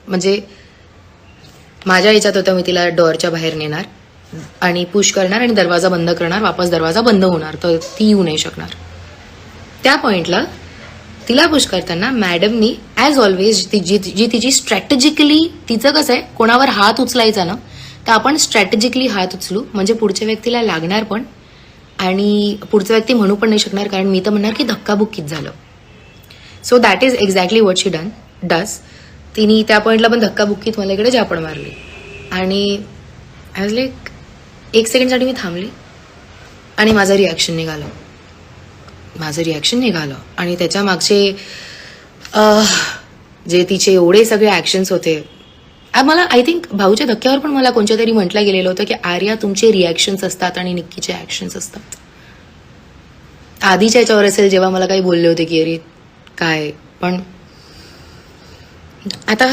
म्हणजे माझ्या ह्याच्यात होतं, मी तिला डोअरच्या बाहेर नेणार आणि पुश करणार आणि दरवाजा बंद करणार, वापस दरवाजा बंद होणार, तर ती येऊ नाही शकणार. त्या पॉइंटला तिला पुश करताना मॅडमनी ॲज ऑलवेज जी तिची स्ट्रॅटेजिकली, तिचं कसं आहे, कोणावर हात उचलायचा ना तर आपण स्ट्रॅटेजिकली हात उचलू, म्हणजे पुढच्या व्यक्तीला लागणार पण आणि पुढचा व्यक्ती म्हणू पण नाही शकणार, कारण मी तर म्हणणार की धक्काबुक्कीच झालं. So that is exactly what she does. तिने त्या पॉईंटला पण धक्काबुक्कीत मला इकडे झापड मारली आणि आय वॉज लाईक, 1 सेकंडसाठी मी थांबली आणि माझं रिॲक्शन निघालं आणि त्याच्या मागचे जे तिचे एवढे सगळे ॲक्शन्स होते. मला आय थिंक भाऊच्या धक्क्यावर पण मला कोणत्या तरी म्हटलं गेलेलं होतं की आर्या, तुमचे रिॲक्शन्स असतात आणि निक्कीचे ॲक्शन्स असतात. आधीच्या याच्यावर असेल जेव्हा मला काही बोलले होते की अरे काय, पण आता